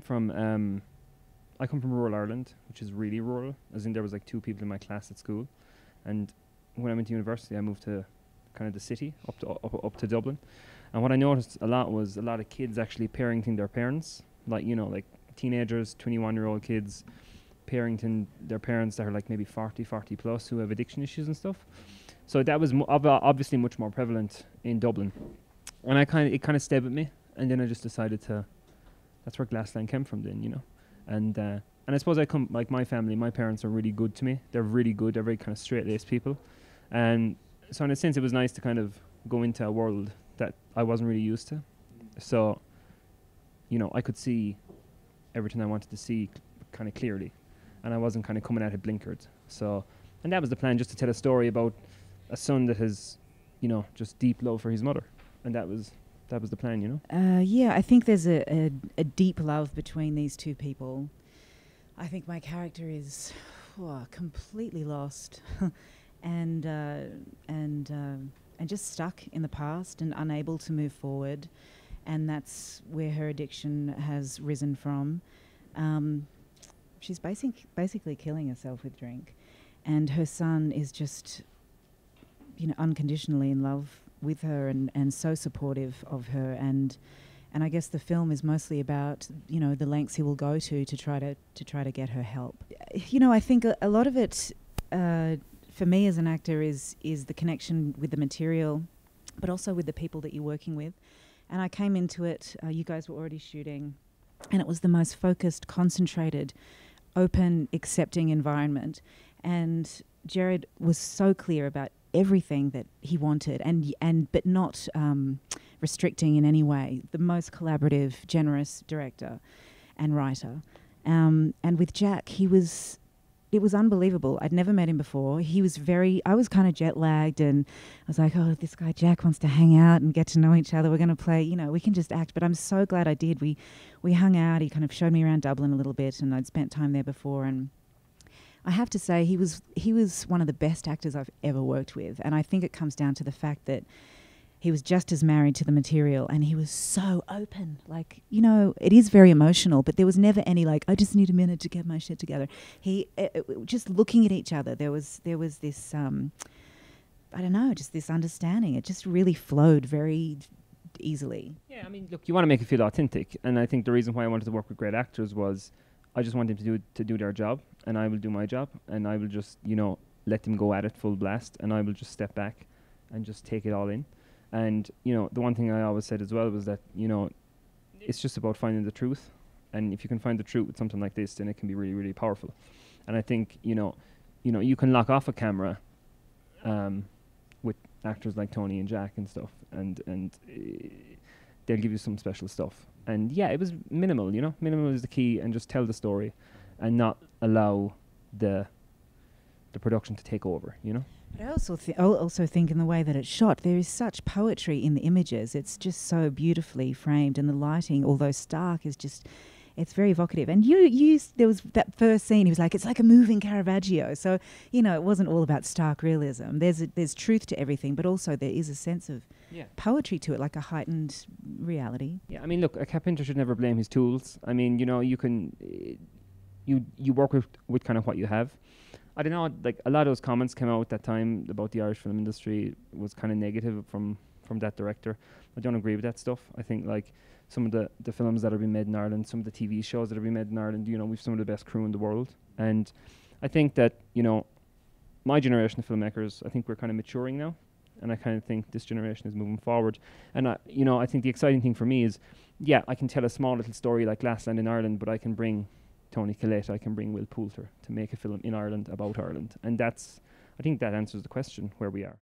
I come from rural Ireland, which is really rural, as in there was like 2 people in my class at school. And when I went to university, I moved to kind of the city, up to Dublin. And what I noticed a lot was a lot of kids actually parenting their parents, like, you know, like teenagers, 21-year-old kids parenting their parents that are like maybe 40 plus who have addiction issues and stuff. So that was obviously much more prevalent in Dublin. And it kind of stayed with me. And then I just decided that's where Glassland came from then, you know. And I suppose like my family, my parents are really good to me. They're really good. They're very kind of straight-laced people. And so in a sense, it was nice to kind of go into a world that I wasn't really used to. So, you know, I could see everything I wanted to see kind of clearly. And I wasn't kind of coming at it blinkered. So, and that was the plan, just to tell a story about a son that has, you know, just deep love for his mother. And that was the plan, you know? Yeah, I think there's a deep love between these two people. I think my character is completely lost and just stuck in the past and unable to move forward. And that's where her addiction has risen from. She's basically killing herself with drink. And her son is just, you know, unconditionally in love with her and so supportive of her, and I guess the film is mostly about, you know, the lengths he will go to try to get her help. You know, I think a lot of it for me as an actor is the connection with the material, but also with the people that you're working with. And I came into it, you guys were already shooting, and it was the most focused, concentrated, open, accepting environment. And Jared was so clear about everything that he wanted, but not restricting in any way. The most collaborative, generous director and writer. And with Jack, it was unbelievable. I'd never met him before. I was kind of jet lagged, and I was like, oh, this guy Jack wants to hang out and get to know each other. We're going to play, you know, we can just act. But I'm so glad I did. We hung out. He kind of showed me around Dublin a little bit, and I'd spent time there before, and I have to say he was one of the best actors I've ever worked with. And I think it comes down to the fact that he was just as married to the material, and he was so open. Like, you know, it is very emotional, but there was never any like, I just need a minute to get my shit together. Just looking at each other, there was this, I don't know, just this understanding. It just really flowed very easily. Yeah, I mean, look, you want to make it feel authentic. And I think the reason why I wanted to work with great actors was I just want them to do their job, and I will do my job, and I will just, you know, let them go at it full blast, and I will just step back and just take it all in. And, you know, the one thing I always said as well was that, you know, it's just about finding the truth. And if you can find the truth with something like this, then it can be really, really powerful. And I think, you know, you can lock off a camera with actors like Toni and Jack and stuff, and they'll give you some special stuff. And yeah, it was minimal, you know. Minimal is the key, and just tell the story and not allow the production to take over, you know. But I also think in the way that it's shot, there is such poetry in the images. It's just so beautifully framed, and the lighting, although stark, is just, it's very evocative. And there was that first scene, he was like, it's like a moving Caravaggio. So, you know, it wasn't all about stark realism. There's truth to everything, but also there is a sense of poetry to it, like a heightened reality. Yeah, I mean, look, a carpenter should never blame his tools. I mean, you know, you can, you work with kind of what you have. I don't know, like a lot of those comments came out at that time about the Irish film industry was kind of negative from that director. I don't agree with that stuff. I think like some of the films that are being made in Ireland, some of the TV shows that are being made in Ireland, you know, we've some of the best crew in the world. And I think that, you know, my generation of filmmakers, I think we're kind of maturing now. And I kind of think this generation is moving forward. And, I think the exciting thing for me is, yeah, I can tell a small little story like Glassland in Ireland, but I can bring Toni, Collette, I can bring Will Poulter to make a film in Ireland about Ireland. And I think that answers the question where we are.